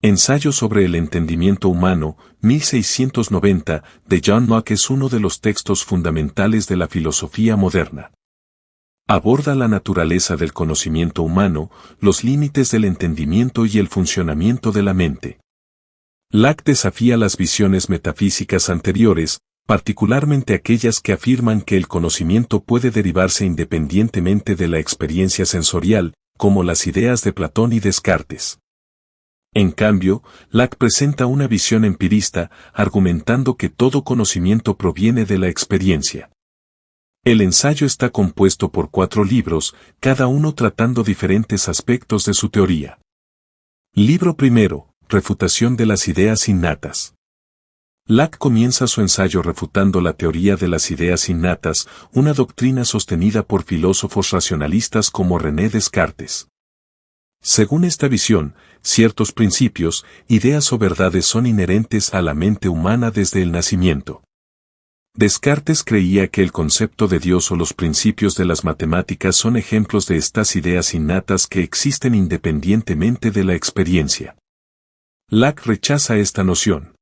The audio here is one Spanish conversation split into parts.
Ensayo sobre el entendimiento humano, 1690, de John Locke es uno de los textos fundamentales de la filosofía moderna. Aborda la naturaleza del conocimiento humano, los límites del entendimiento y el funcionamiento de la mente. Locke desafía las visiones metafísicas anteriores, particularmente aquellas que afirman que el conocimiento puede derivarse independientemente de la experiencia sensorial, como las ideas de Platón y Descartes. En cambio, Locke presenta una visión empirista, argumentando que todo conocimiento proviene de la experiencia. El ensayo está compuesto por 4 libros, cada uno tratando diferentes aspectos de su teoría. Libro primero, Refutación de las ideas innatas. Locke comienza su ensayo refutando la teoría de las ideas innatas, una doctrina sostenida por filósofos racionalistas como René Descartes. Según esta visión, ciertos principios, ideas o verdades son inherentes a la mente humana desde el nacimiento. Descartes creía que el concepto de Dios o los principios de las matemáticas son ejemplos de estas ideas innatas que existen independientemente de la experiencia. Locke rechaza esta noción.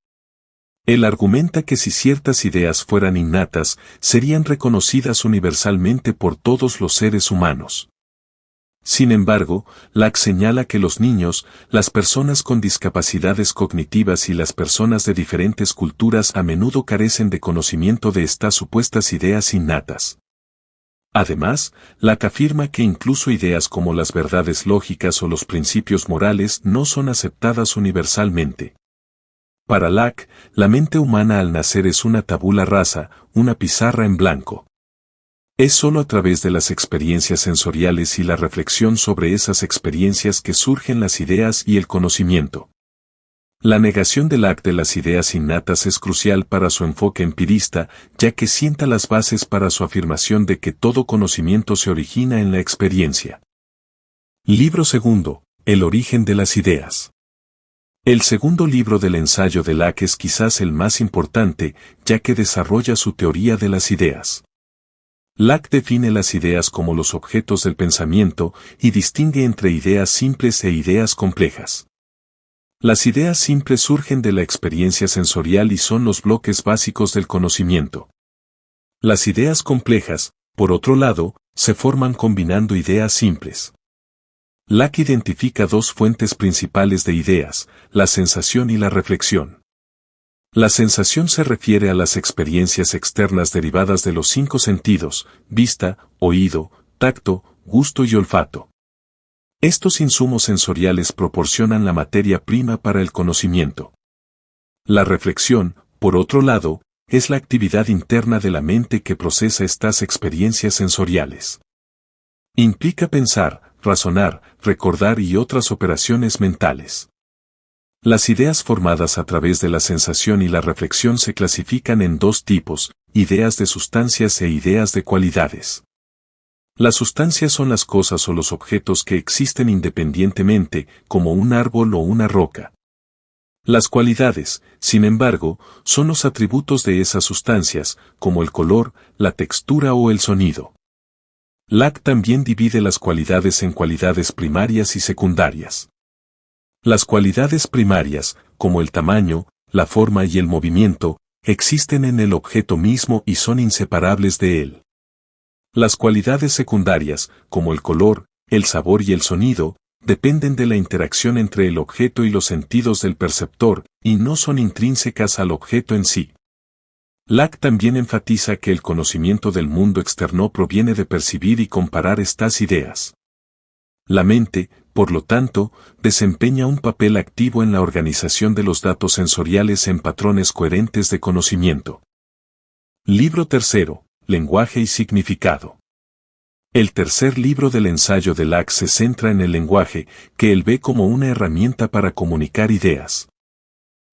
Él argumenta que si ciertas ideas fueran innatas, serían reconocidas universalmente por todos los seres humanos. Sin embargo, Locke señala que los niños, las personas con discapacidades cognitivas y las personas de diferentes culturas a menudo carecen de conocimiento de estas supuestas ideas innatas. Además, Locke afirma que incluso ideas como las verdades lógicas o los principios morales no son aceptadas universalmente. Para Locke, la mente humana al nacer es una tabula rasa, una pizarra en blanco. Es solo a través de las experiencias sensoriales y la reflexión sobre esas experiencias que surgen las ideas y el conocimiento. La negación de Locke de las ideas innatas es crucial para su enfoque empirista, ya que sienta las bases para su afirmación de que todo conocimiento se origina en la experiencia. Libro segundo, El origen de las ideas. El segundo libro del ensayo de Locke es quizás el más importante, ya que desarrolla su teoría de las ideas. Locke define las ideas como los objetos del pensamiento y distingue entre ideas simples e ideas complejas. Las ideas simples surgen de la experiencia sensorial y son los bloques básicos del conocimiento. Las ideas complejas, por otro lado, se forman combinando ideas simples. Locke identifica 2 fuentes principales de ideas, la sensación y la reflexión. La sensación se refiere a las experiencias externas derivadas de los 5 sentidos, vista, oído, tacto, gusto y olfato. Estos insumos sensoriales proporcionan la materia prima para el conocimiento. La reflexión, por otro lado, es la actividad interna de la mente que procesa estas experiencias sensoriales. Implica pensar, razonar, recordar y otras operaciones mentales. Las ideas formadas a través de la sensación y la reflexión se clasifican en 2 tipos, ideas de sustancias e ideas de cualidades. Las sustancias son las cosas o los objetos que existen independientemente, como un árbol o una roca. Las cualidades, sin embargo, son los atributos de esas sustancias, como el color, la textura o el sonido. Locke también divide las cualidades en cualidades primarias y secundarias. Las cualidades primarias, como el tamaño, la forma y el movimiento, existen en el objeto mismo y son inseparables de él. Las cualidades secundarias, como el color, el sabor y el sonido, dependen de la interacción entre el objeto y los sentidos del perceptor, y no son intrínsecas al objeto en sí. Locke también enfatiza que el conocimiento del mundo externo proviene de percibir y comparar estas ideas. La mente, por lo tanto, desempeña un papel activo en la organización de los datos sensoriales en patrones coherentes de conocimiento. Libro tercero, Lenguaje y significado. El tercer libro del ensayo de Locke se centra en el lenguaje, que él ve como una herramienta para comunicar ideas.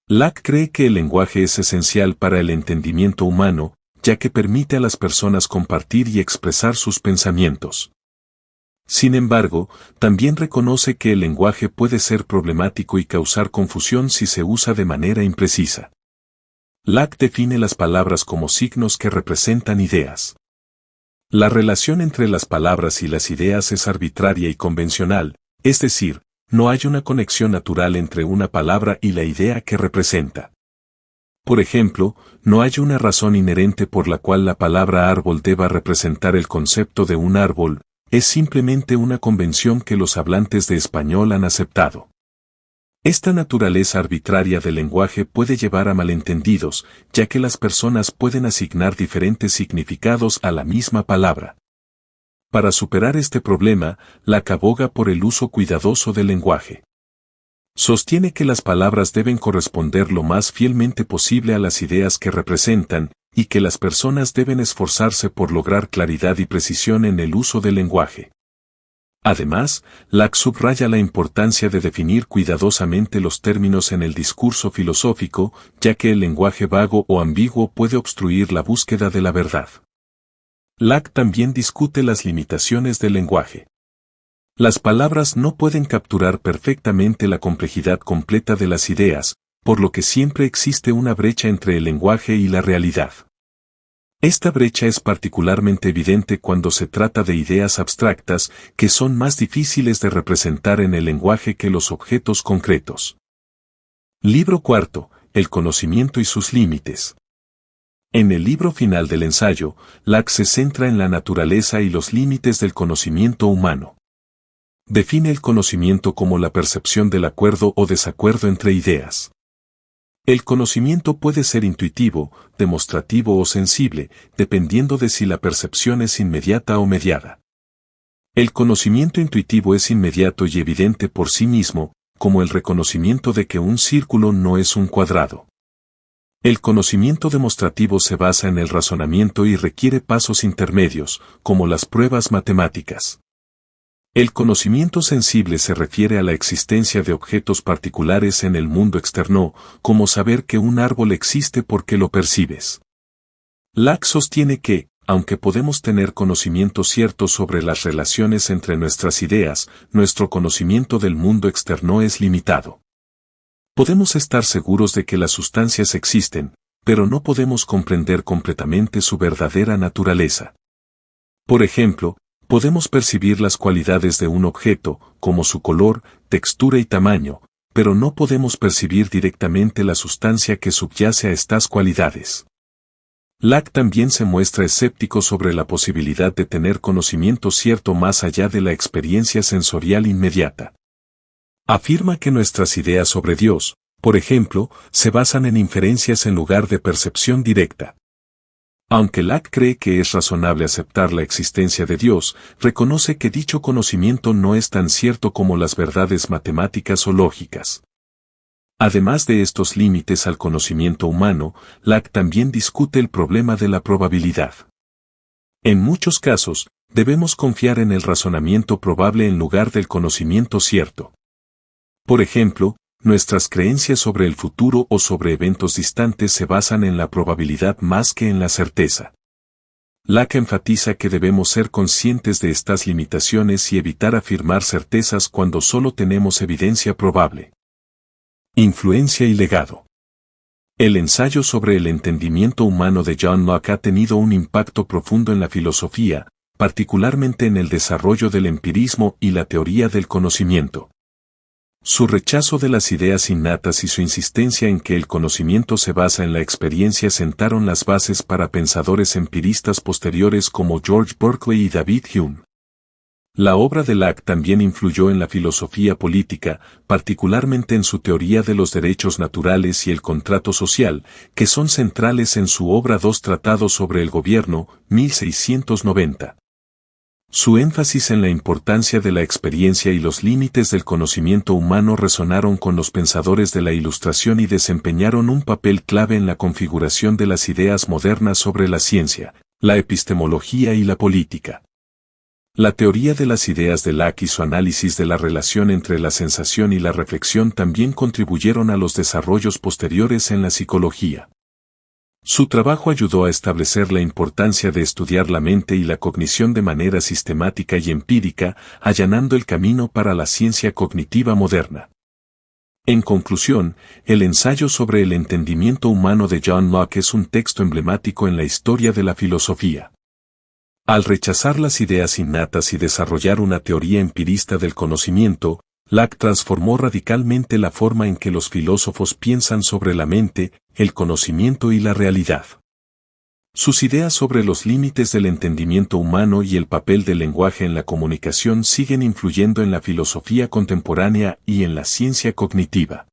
Locke cree que el lenguaje es esencial para el entendimiento humano, ya que permite a las personas compartir y expresar sus pensamientos. Sin embargo, también reconoce que el lenguaje puede ser problemático y causar confusión si se usa de manera imprecisa. Locke define las palabras como signos que representan ideas. La relación entre las palabras y las ideas es arbitraria y convencional, es decir, no hay una conexión natural entre una palabra y la idea que representa. Por ejemplo, no hay una razón inherente por la cual la palabra árbol deba representar el concepto de un árbol, es simplemente una convención que los hablantes de español han aceptado. Esta naturaleza arbitraria del lenguaje puede llevar a malentendidos, ya que las personas pueden asignar diferentes significados a la misma palabra. Para superar este problema, Locke aboga por el uso cuidadoso del lenguaje. Sostiene que las palabras deben corresponder lo más fielmente posible a las ideas que representan, y que las personas deben esforzarse por lograr claridad y precisión en el uso del lenguaje. Además, Locke subraya la importancia de definir cuidadosamente los términos en el discurso filosófico, ya que el lenguaje vago o ambiguo puede obstruir la búsqueda de la verdad. Locke también discute las limitaciones del lenguaje. Las palabras no pueden capturar perfectamente la complejidad completa de las ideas, por lo que siempre existe una brecha entre el lenguaje y la realidad. Esta brecha es particularmente evidente cuando se trata de ideas abstractas, que son más difíciles de representar en el lenguaje que los objetos concretos. Libro cuarto, el conocimiento y sus límites. En el libro final del ensayo, Locke se centra en la naturaleza y los límites del conocimiento humano. Define el conocimiento como la percepción del acuerdo o desacuerdo entre ideas. El conocimiento puede ser intuitivo, demostrativo o sensible, dependiendo de si la percepción es inmediata o mediada. El conocimiento intuitivo es inmediato y evidente por sí mismo, como el reconocimiento de que un círculo no es un cuadrado. El conocimiento demostrativo se basa en el razonamiento y requiere pasos intermedios, como las pruebas matemáticas. El conocimiento sensible se refiere a la existencia de objetos particulares en el mundo externo, como saber que un árbol existe porque lo percibes. Locke sostiene que, aunque podemos tener conocimiento cierto sobre las relaciones entre nuestras ideas, nuestro conocimiento del mundo externo es limitado. Podemos estar seguros de que las sustancias existen, pero no podemos comprender completamente su verdadera naturaleza. Por ejemplo, podemos percibir las cualidades de un objeto, como su color, textura y tamaño, pero no podemos percibir directamente la sustancia que subyace a estas cualidades. Locke también se muestra escéptico sobre la posibilidad de tener conocimiento cierto más allá de la experiencia sensorial inmediata. Afirma que nuestras ideas sobre Dios, por ejemplo, se basan en inferencias en lugar de percepción directa. Aunque Locke cree que es razonable aceptar la existencia de Dios, reconoce que dicho conocimiento no es tan cierto como las verdades matemáticas o lógicas. Además de estos límites al conocimiento humano, Locke también discute el problema de la probabilidad. En muchos casos, debemos confiar en el razonamiento probable en lugar del conocimiento cierto. Por ejemplo, nuestras creencias sobre el futuro o sobre eventos distantes se basan en la probabilidad más que en la certeza. Locke enfatiza que debemos ser conscientes de estas limitaciones y evitar afirmar certezas cuando solo tenemos evidencia probable. Influencia y legado. El ensayo sobre el entendimiento humano de John Locke ha tenido un impacto profundo en la filosofía, particularmente en el desarrollo del empirismo y la teoría del conocimiento. Su rechazo de las ideas innatas y su insistencia en que el conocimiento se basa en la experiencia sentaron las bases para pensadores empiristas posteriores como George Berkeley y David Hume. La obra de Locke también influyó en la filosofía política, particularmente en su teoría de los derechos naturales y el contrato social, que son centrales en su obra Dos tratados sobre el gobierno, 1690. Su énfasis en la importancia de la experiencia y los límites del conocimiento humano resonaron con los pensadores de la Ilustración y desempeñaron un papel clave en la configuración de las ideas modernas sobre la ciencia, la epistemología y la política. La teoría de las ideas de Locke y su análisis de la relación entre la sensación y la reflexión también contribuyeron a los desarrollos posteriores en la psicología. Su trabajo ayudó a establecer la importancia de estudiar la mente y la cognición de manera sistemática y empírica, allanando el camino para la ciencia cognitiva moderna. En conclusión, el ensayo sobre el entendimiento humano de John Locke es un texto emblemático en la historia de la filosofía. Al rechazar las ideas innatas y desarrollar una teoría empirista del conocimiento, Locke transformó radicalmente la forma en que los filósofos piensan sobre la mente, el conocimiento y la realidad. Sus ideas sobre los límites del entendimiento humano y el papel del lenguaje en la comunicación siguen influyendo en la filosofía contemporánea y en la ciencia cognitiva.